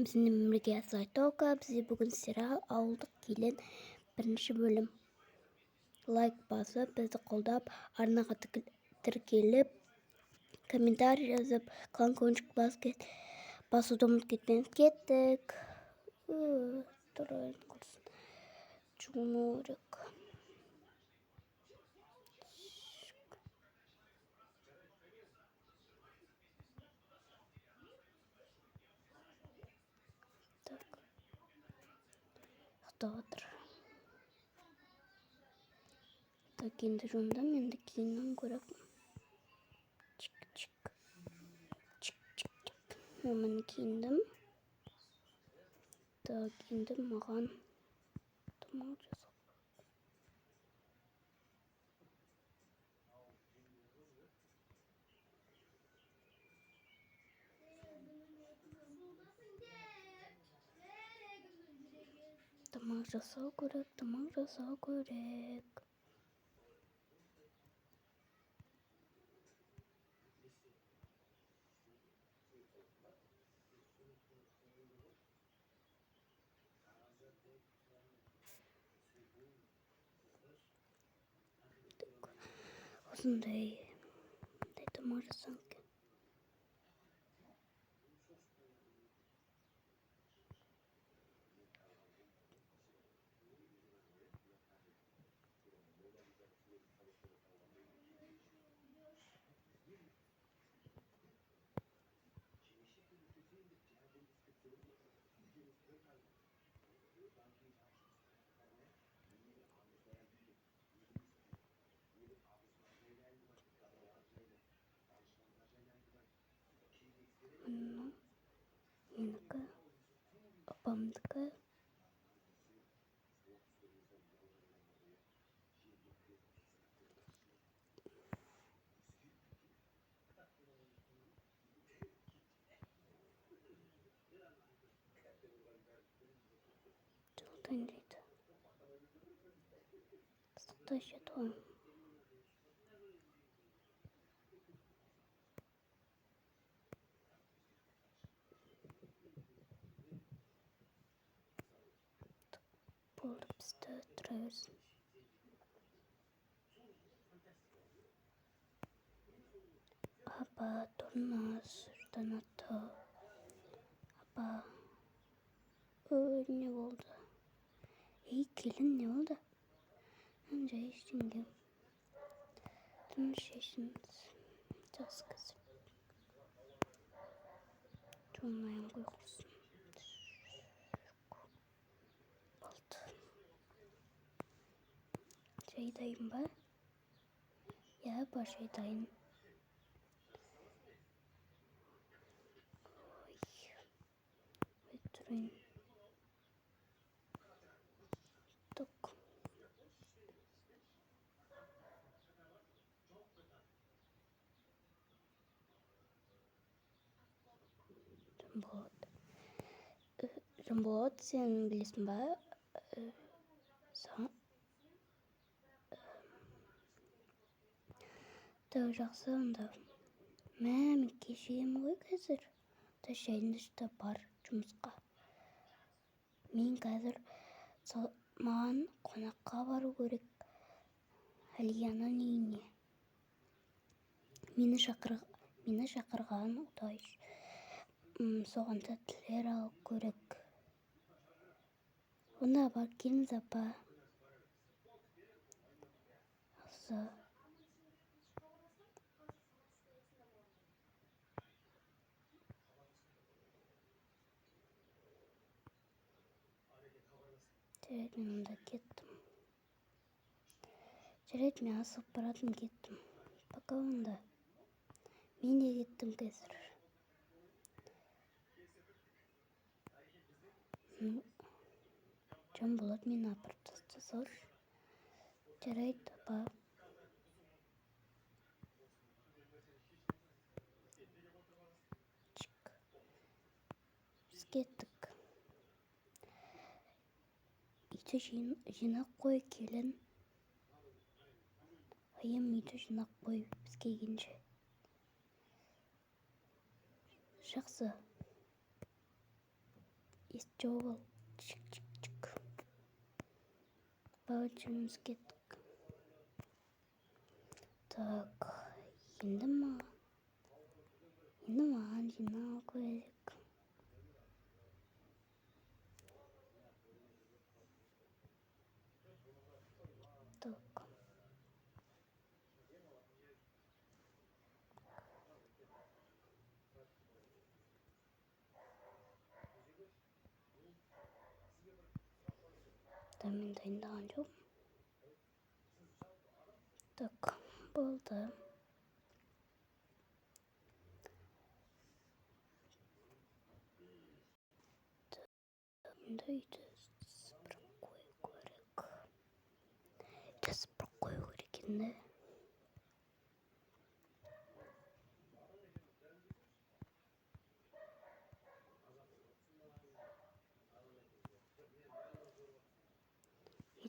Біздің бірге Сайт-Тока. Бізде бүгін сериал «Ауылдық келін» бірінші бөлім. Лайк басып, бізді қолдап, арнаға тіркеліп, комментарий жазып, колокольчик басуды ұмытып кетпеңіз. Кеттік. Тұрайын құрсын. Жүгіну керек. Отыр. Так, енді жуындым, енді киінуім керек. Чик-чик. Чик-чик-чик. Мен киіндім. Так, енді маған тамақ жасап. Тамақ жасау керек. Осындай тамақ жасау керек. Менікі, апамдікі. Жылтайын дейді. Сықтай жеді ғой. Болды, бізді тұра берсін. Апа, тұрмас, жұрдан атты. Апа, не болды? Келін, не болды? Жай ештеңе. Тыныш шешіңіз. Жақсы кісіп. Жуынайын қой құрсын. Болды. Жай дайын ба? Ба, жай дайын. Ой, тұрайын. Так. Жанболат, сен білесің ба? Жақсы онда. Мен кешейім ғой қазір. Жайында ішті бар жұмысқа. Мен қазір маған қонаққа бару керек. Әлияның үйіне. Мені шақырған ұдай. Соған тәттілер алып көрек. Онда бар, келіңіз апа. Осы. Жарайды, мен онда кеттім. Жарайды, мен асығып баратым, кеттім. Пока онда. Мен де кеттім қазір. Жанболат, мені апарып тастасаңшы. Жарайды, апа. Чик. Біз кеттік. Үйді жинақ қой, келін. Айым, үйді жинақ қой, біз келгенше. Жақсы. İstiyor. Çık çık çık. Bağcımız gittik. Так. Енді ма? Жинау керек. Так. Demin dayından çok. Так. Болды. Енді үйді сыпырып қою керек. Үйді сыпырып қою керек енді.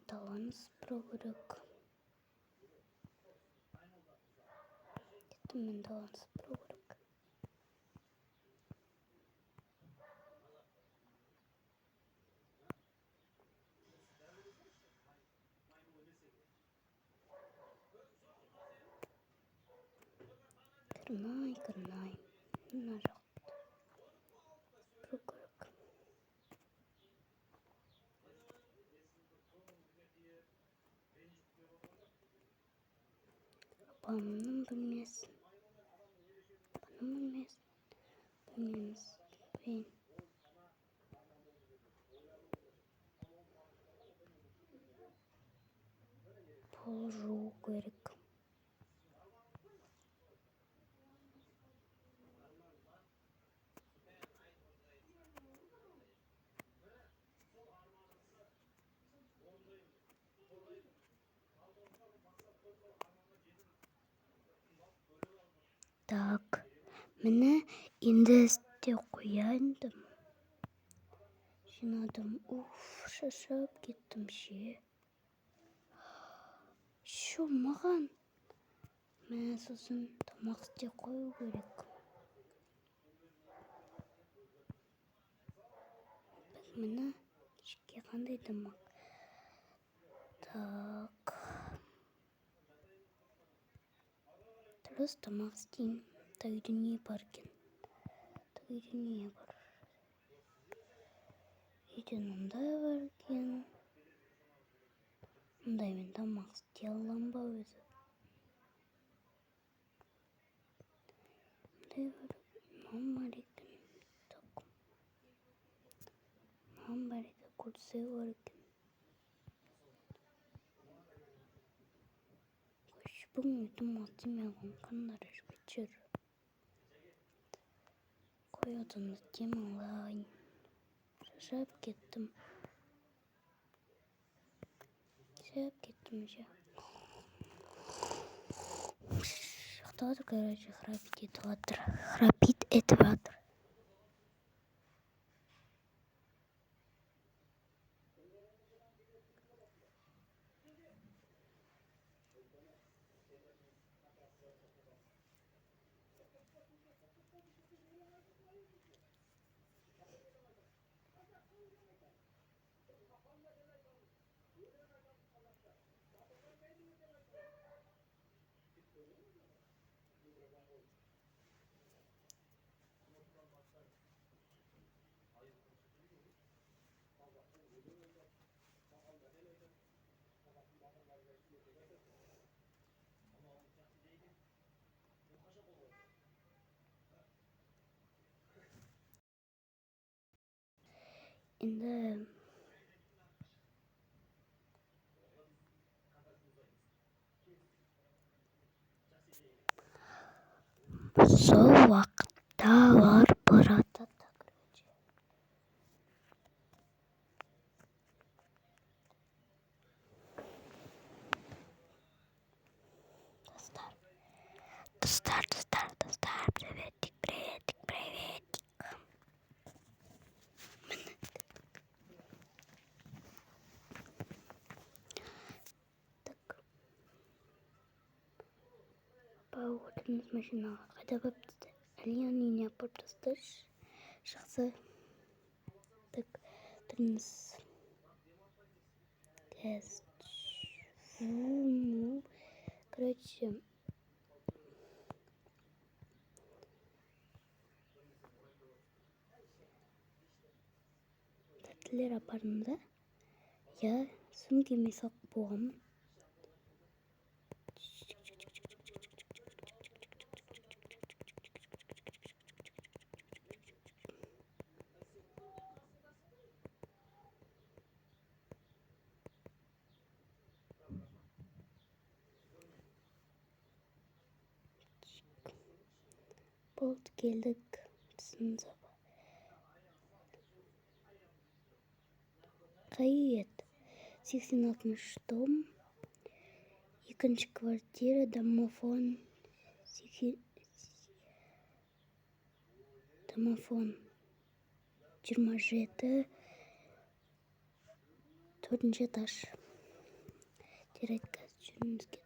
Таланы сыпыру керек. Мен таланы сыпыру керек. Кырнай. Мына жақты сыпыру керек. Апамның бөлмесі. Бөлмеміз. Мен. Пол жуу керек. Так. Міне енді істе қояйындым. Жинадым. Шаршап кеттім ше. Шо маған? Міне сосын тамақ істе қою керек. Міне ішке қандай тамақ. Так. Дұрыс тамақ істейін. Үйде не бар екен? Үйде не бар? Үйде мындай бар екен. Мұндаймен тамақ істей аламын ба өзі? Мындай бар. Мынау бар екен. Так. Мынау бар екен. Күрсе бар екен. Бүгін үйдің алтымен қандар ішпет жүр. Қойудың демалайын. Шаршап кеттім. Же. Кто-то, короче, храпит этих ватр. Енді сол уақытта бар бұрады. Достар, приветик. Так. Отымыз машинаға қайда қойып тастады? Әлияның үйіне апарып тасташы. Жақсы. Так, тұрыңыз. Короче, тәттілер апарымда. Я сөмкеме салып болғанмын. Болды, келдік. Түсіңіз апа. Привет. 86 дом. Екінші квартира, домофон. Домофон. 27. 4-ші этаж. Терекке жүріңіз кеттік.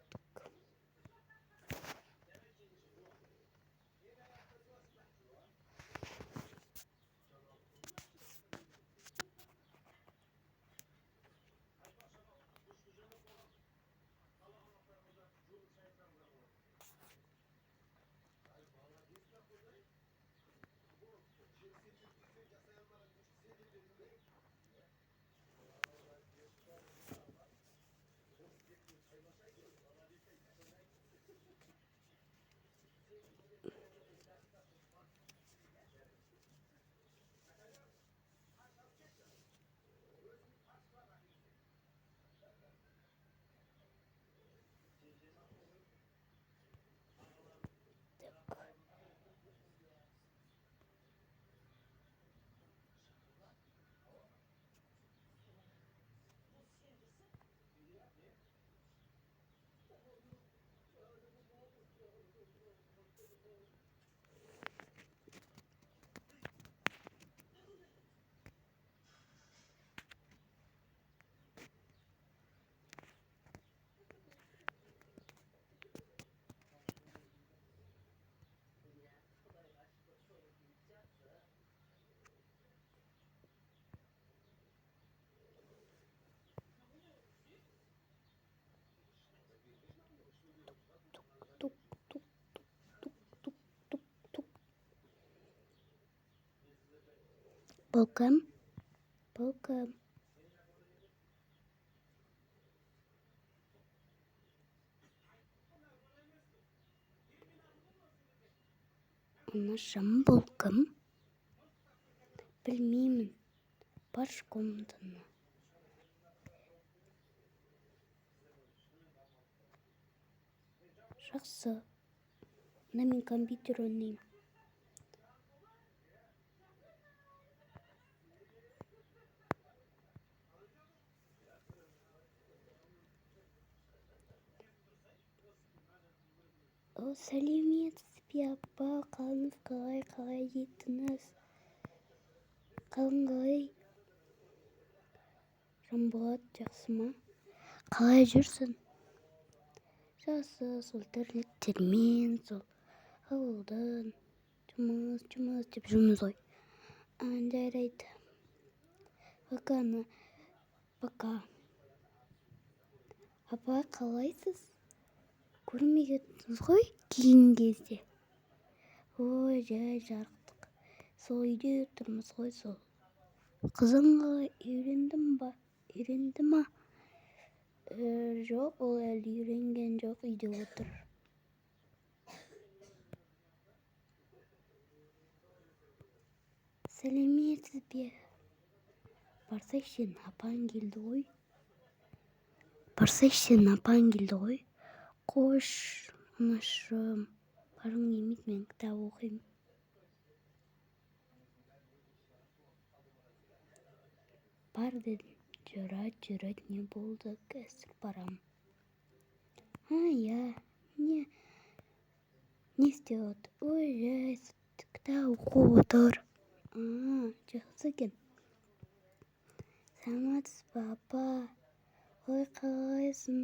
Балкам. Анашым балкам. Білмеймін. Баршы комнатаны. Жақсы. Мына мен компьютер ойнаймын. Сәлеметсіз бе апа, қалыңыз қалай жеттіңіз? Қалың қалай? Жанболат, жақсы ма? Қалай жүрсің? Жақсы, сол тірліктермен, сол ауылдан жұмыс деп жүрміз ғой. Жарайды. Пока. Апа, қалайсыз? Көрмей кеттіңіз ғой кейін кезде. Ой, жай жарықтық. Сол үйде тұрмыз ғой сол. Қызыңға үйренді ма? Жоқ, ол әлі үйренген жоқ, үйде отыр. Сәлеметсіз бе? Барсайшын, апаң келді ғой. Қош, анашым, барың емейді, мен кітап оқимын. Бар дедім, жүрат, не болды, қазір барам. Я, не істеп отыр? Ой, жай, кітап оқып отыр. Жақсы екен. Саламатсыз ба, апа? Ой, қалайсың?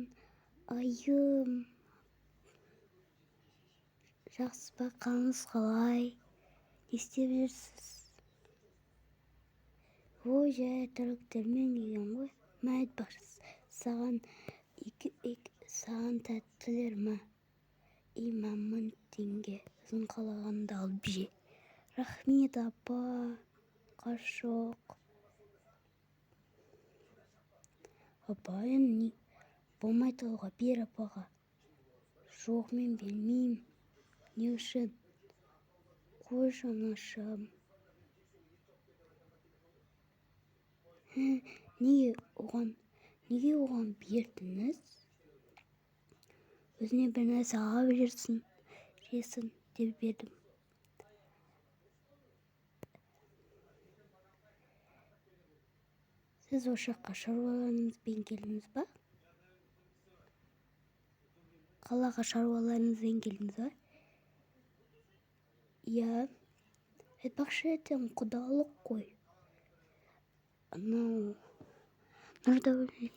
Айым. Жақсы ба, қалыңыз қалай? Не істеп жүрсіз? Ой, жай трактормен келген ғой. Мә айтпақшы, саған тәттілер ма? Мә 1000 теңге. Өзің қалағанды алып же. Рахмет, апа. Қашық. Апа, енді болмайды ғой, бер апаға. Жоқ, мен білмеймін. Не үшін? Қой жанашым. Неге оған бердіңіз? Өзіне бір нәрсе аға жесін деп бердім. Сіз ошаққа шаруаларыңызбен келдіңіз ба? Қалаға шаруаларыңызбен келдіңіз ба? Я, айтпақшы ертең құдалық қой. Анау Нұрдәулет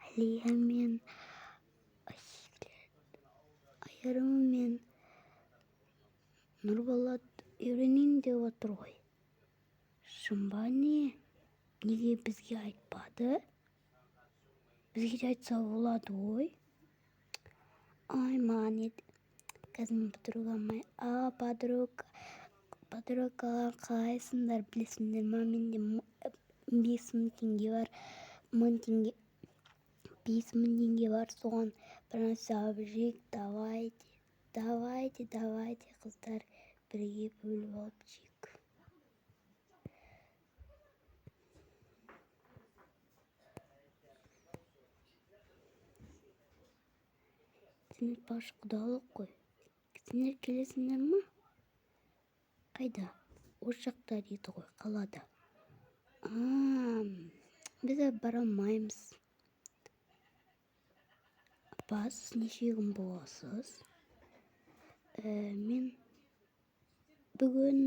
Әлиямен Айарыммен Нұрболат үйренейін деп отыр ғой. Шын ба не? Неге бізге айтпады? Бізге де айтса болады ғой. Ай, маған қазір мен подругалар қалайсыңдар, білесіңдер ма? Менде 5000 теңге бар. 1000 теңге 5000 теңге бар. Соған бір нәрсе алып жейік. Давайте, қыздар, бірге бөліп алып жейік. Сендер баш құдалық қой. Сендер келесіңдер ма? Қайда? Ошақта дейді ғой, қалада. Біз бара алмаймыз. Апа, сіз неше күн боласыз? Мен бүгін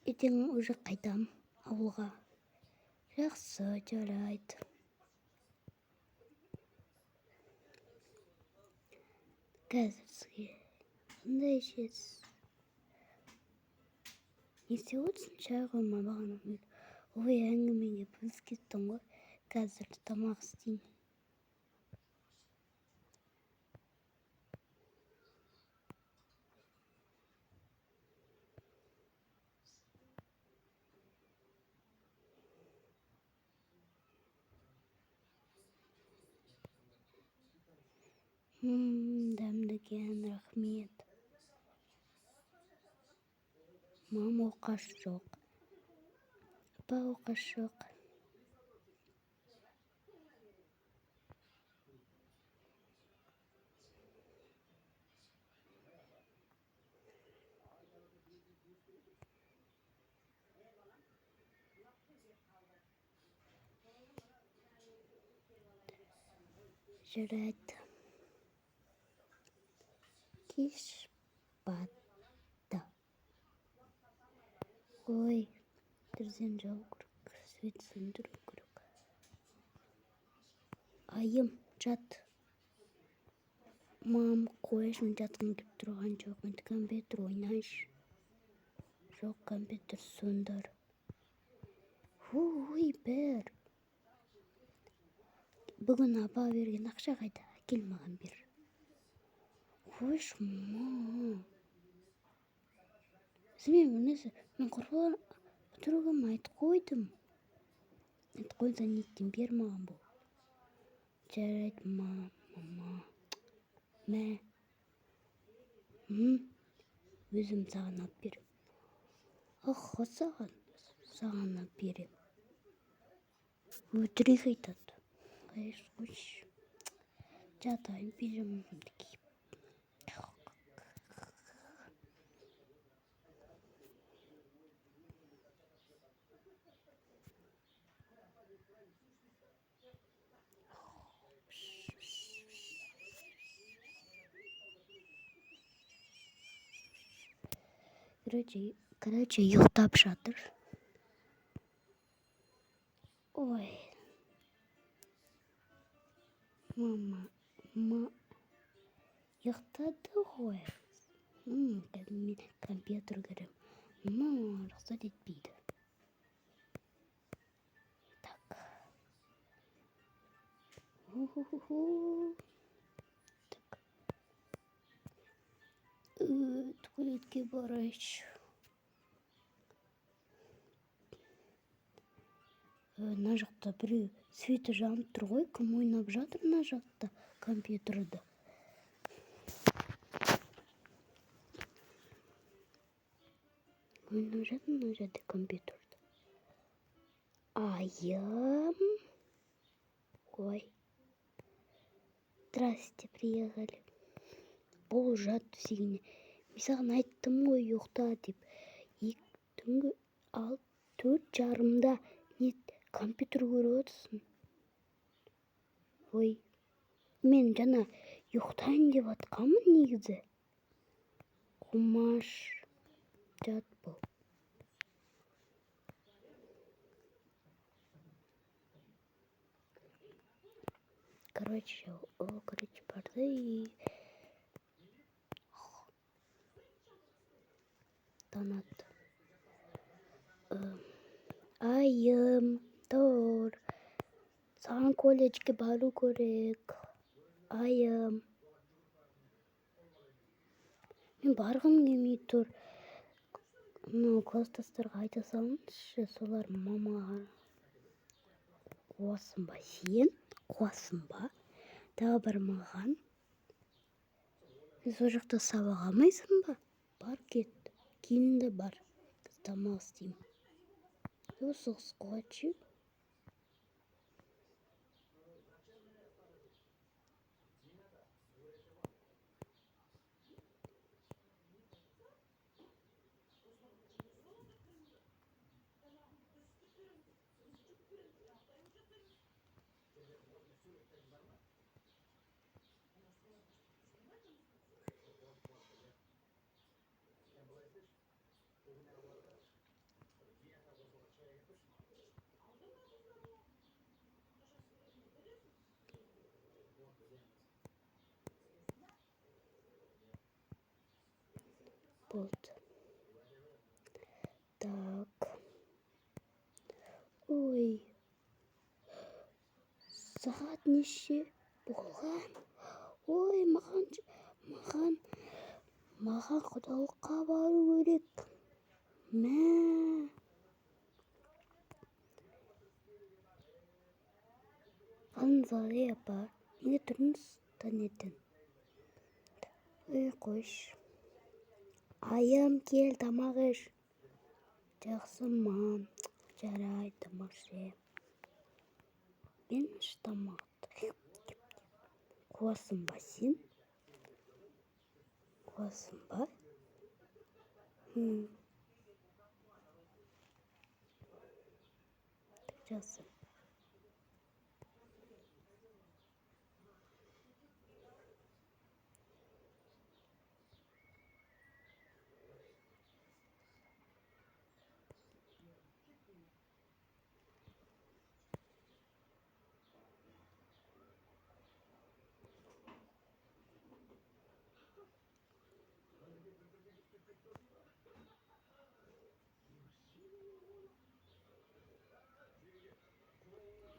ертең уже қайтам ауылға. Жақсы, жарайды. Қазір сізге қандай ішесіз? Не істеп отырсың? Шай қойма бағана. Ой, әңгімеге біз кеттің ғой. Қазір тамақ істейін. Дәмді екен, рахмет. Мам, оқас жоқ. Апа, оқас жоқ. Жарайды. Кеш батты. Ой, бірден жау керек. Свет сөндіру керек. Айым, жат. Мам, қойшын жатқың келіп тұрған жоқ. Енді компьютер ойнайшы. Жоқ, компьютер сөндір. Ой, бір. Бүгін апа берген ақша қайда? Әкел маған бер. Қойшы, ма. Мен құрбылар подругама айтып қойдым. Айтып қойса неттен бер маған бұл. Жарайды, мама. Мә. Өзім саған алып берем. Саған алып берем. Өтірік айтады. Қойшы. Жатайын, пижамамды киіп. Короче, ұйықтап жатыр. Ой. Мама. Ұйықтады ғой. Қазір мен компьютер көрем. ama рұқсат етпейді. Так. Так. Туалетке барайыншы. Мына жақта біреу светі жанып тұр ғой, кім ойнап жатыр мына жақта компьютерді. Ойнап жатыр мына жерде компьютерді. Айым. Ой. Здрасте, приехали. Бұл жатты сегіне. Мен саған айттым ғой ұйықта деп. Түнгі 4:30-да нет компьютер көріп отырсың. Ой. Мен жаңа ұйықтайын деп атқанмын негізі. Құмаш. Жат бұл. Короче, барды и танат. Айым, тұр. Саған колледжге бару керек. Айым. Мен барғым келмей тұр. Мынау класстастарға айта салыңызшы, солар мамаға. Қуасың ба сен? Қуасың ба? Тағы бар маған. Сол жақта сабақ алмайсың ба? Бар кет. Кейінді бар. Тамақ істеймін. Осы қуатшы. Болды. Так. Ой. Сағат неше болған? Ой, маған құдалыққа бару керек. Мә. Қанзағи апа, неге тұрмыз таңертең? Ой, қойш. Айым кел, тамақ іш. Жақсы, мам. Жарай, тамақ іше. Мен тамақты. Қуасың ба сен? Қуасың ба? Жақсы.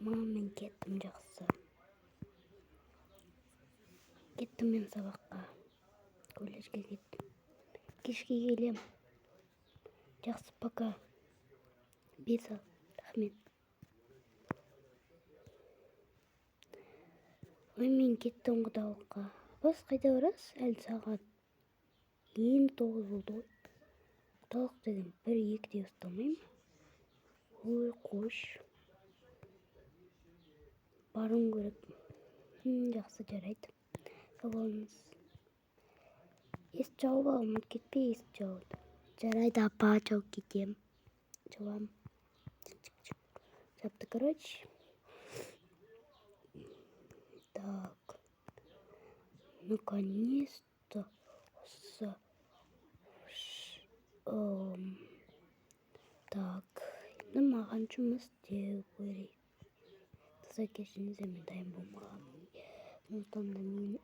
Мам, мен кеттім, жақсы. Кеттім мен сабаққа. Колледжге кеттім. Кешке келем. Жақсы, пока. Бес ал, рахмет. Ой, мен кеттім құдалыққа. Бас қайда барасыз? Әлі сағат 9 болды ғой. Құдалық деген 1-2-де ұстамай ма? Ой, қош. Барым көріп. Жақсы, жарайды. Сау болыңыз. Есік жауып ал, ұмытып кетпей есік жауды. Жарайды, апа, жауып кетем. Жауам. Жапты, короче. Так. Наконец-то. Так. Енді маған жұмыс істеу керек. Таза кешіңізде мен дайын болмаған. Сондықтан да мен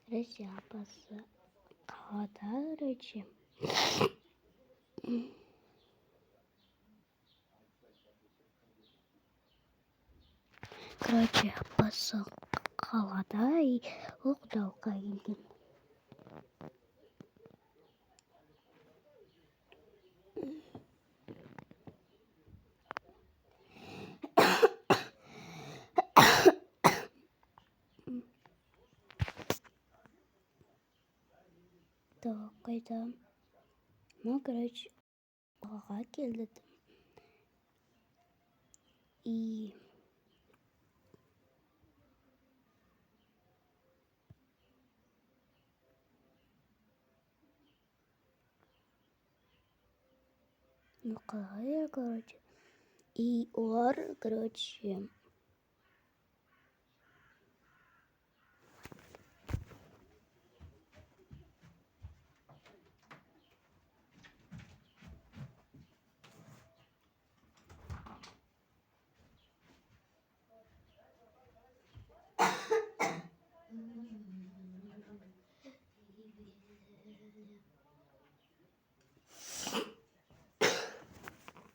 Короче, апасы қалада, короче. Короче, апасы қалада и ол құдалыққа келген. Так, қайда? Ну, короче, қалаға келді. И ну, қалай, короче. И олар, короче,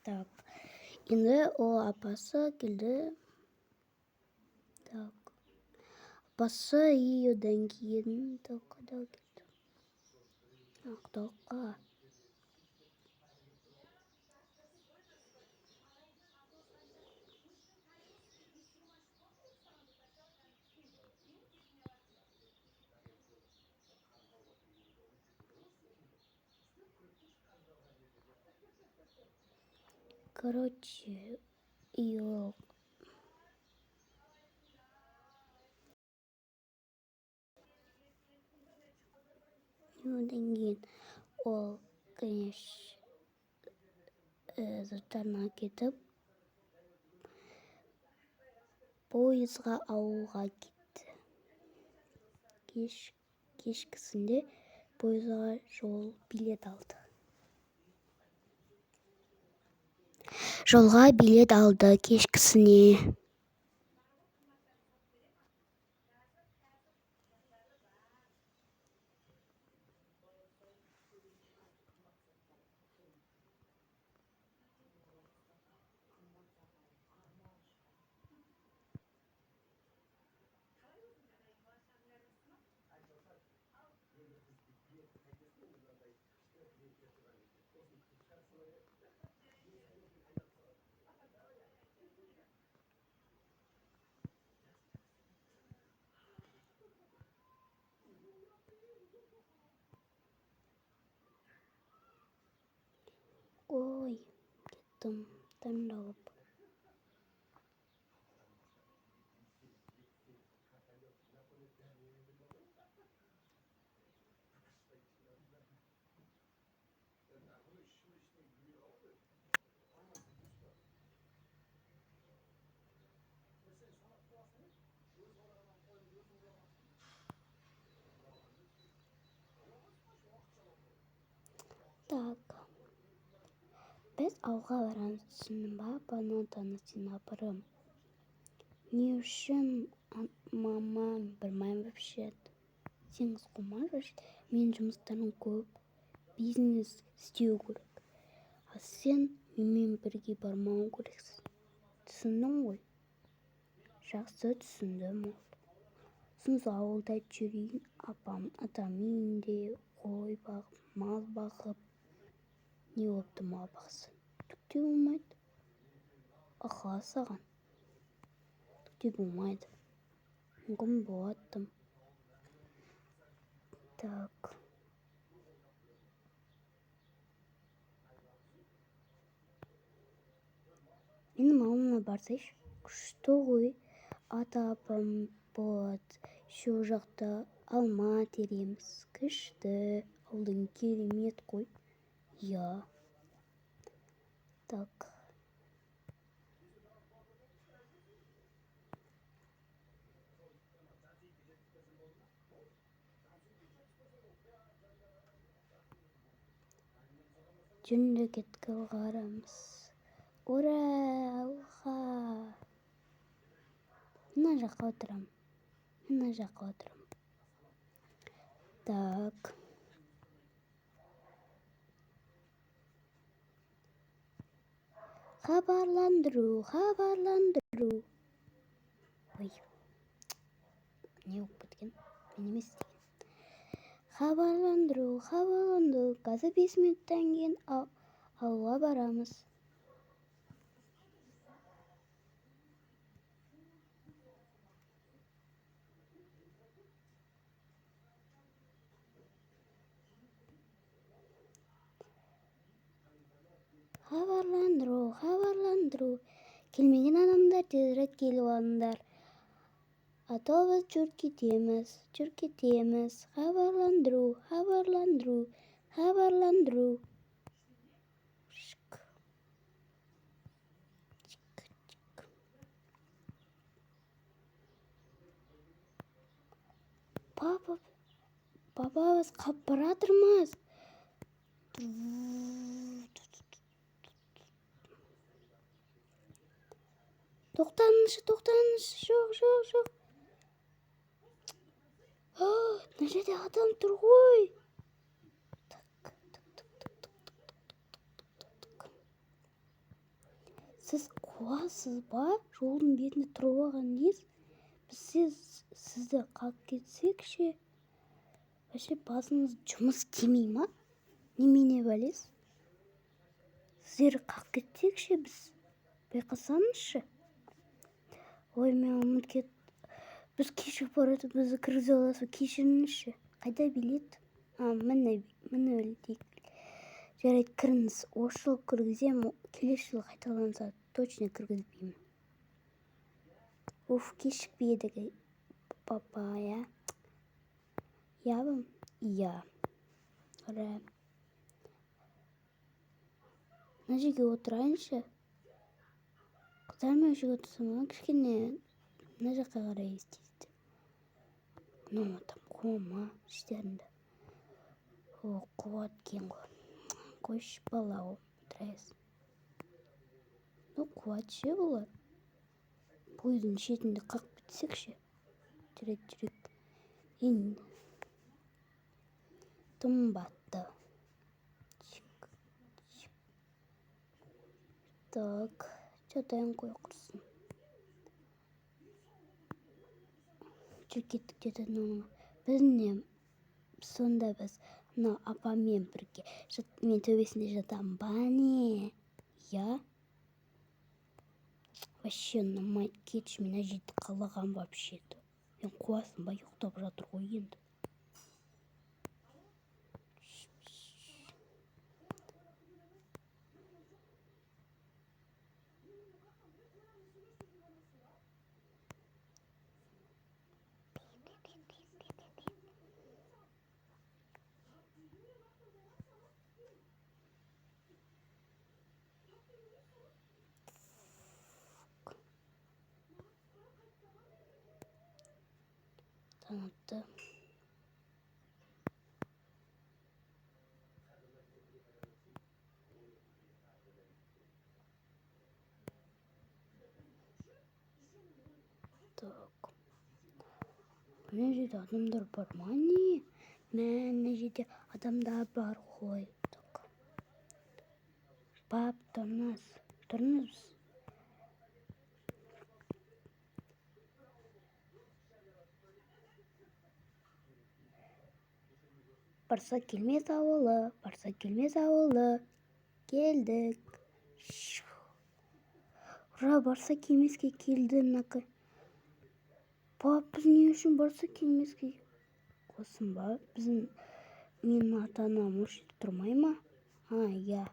так. Енді ол апасы келді. Так. Апасы и одан кейін құдалыққа келді. Құдалыққа. Короче, и ол одан кейін ол, конечно, заттарына кетіп, пойызға ауылға кетті. Кешкісінде пойызға жол билет алды. Жолға билет алды кешкісіне. Ой, кеттім таңдалып. Так. Біз ауға барамыз, түсіндің ба? Банананы сен апарым. Не үшін мамам білмеймін вообще. Сен қумай вообще. Мен жұмыстарым көп. Бизнес істеу керек. А сен менімен бірге бармауың керексің. Түсіндің ғой? Жақсы түсіндім ол. Сонда ауылда жүрейін, атам үйінде қой бағып, мал бағып. Не болыпты мал бақсын? Түкте болмайды. Ақыл саған. Түкте болмайды. Мүмкін болаттым. Так. Енді мамама барсайшы. Күшті ғой. Ата-апам болады. Шо жақта алма тереміз. Күшті. Ауылдың керемет қой. Я. Так. Жүнді кеткіл қарамыз. Ура! Уха! Мына жаққа отырам. Так. Хабарландыруу. Ой. Не болуп кеткен? Мен эмес деген. Хабарландыруу. Қазір 5 минуттан кейін ауылға барамыз. Хабарландыруу. Келмеген адамдар тезірек келіп алыңдар. А то біз жүріп кетеміз. Хабарландыруу. Папа, біз қап баратырмыз. Тоқтаңызшы. Жоқ. Мына жерде адам тұр ғой. Сіз қуасыз ба? Жолдың бетінде тұрып алған нес? Біз сізді қалып кетсек ше? Вообще басыңыз жұмыс істемей ма? Немене бәлес? Сіздер қалып кетсек ше біз? Байқасаңызшы. Ой, мен ұмыт кет. Біз кешігіп барады, бізді кіргізе аласыз, кешіріңізші. Қайда билет? Міне білетейік. Жарайды, кіріңіз. Осы жыл кіргізем, келесі жыл қайталанса точно кіргізбеймін. Кешікпеді папа, я? Я. Ура. Мына жерге отырайыншы. Қыздармен жерге отырсам, кішкене мына жаққа қарай естейді. Там қума іштерінде. Қуат кен ғой. Қойшы бала отырайыз. Қуат ше болар. Пойыздың шетінде қақ бітсек ше. Жүрек. Тым батты. Так, жатайын қой құрсын. Жүріп кеттік деді. Сонда біз апамен бірге мен төбесінде жатам ба не? Я? Вообще ұнамайды, кетші, мен әжетті қалаған вообще-то. Мен қуасың ба, ұйықтап жатыр ғой енді. Танытты. Так. Мына жерде адамдар бар ма не? Мына жерде адамдар бар ғой. Так. Пап, тұрыңыз. Барса келмес ауылы. Келдік. Ура, барса келмеске келді накай. Пап, біз не үшін барса келмеске? Қосын ба? Менің ата-анам осы тұрмай ма? Я.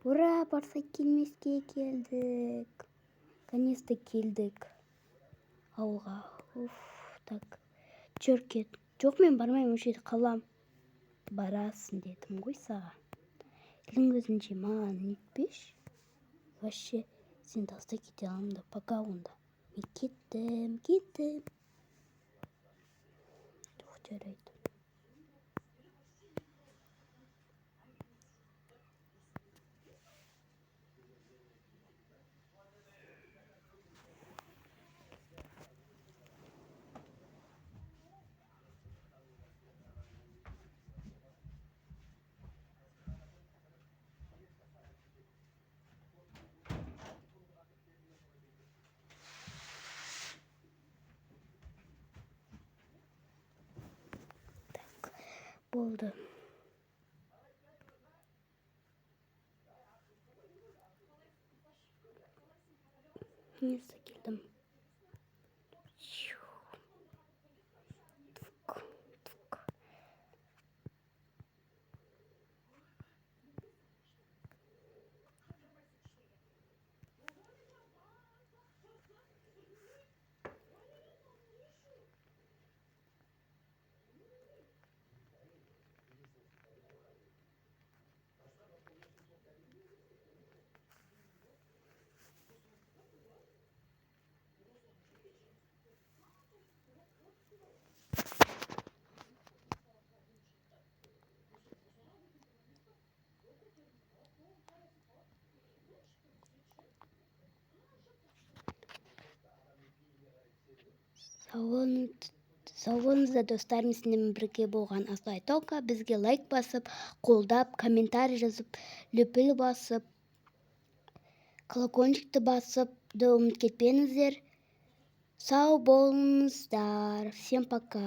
Ура, барса келмеске келдік. Конец-то келдік. Ауылға. Так. Жүр кет. Жоқ, мен бармаймын, осы жерде қалам. Барасың дедім ғой саған. Елің өзінше маған нетпеш. Вообще, сен таста кете аламын да, пока онда. Мен кеттім. Жарайды. Болды. Neyse geldim. Сау болыңыздар достарым, сіздермен бірге болған Асылай Тока. Бізге лайк басып, қолдап, комментарий жазып, лүпіл басып, колокольчикті басып ұмытып кетпеңіздер. Сау болыңыздар. Всем пока.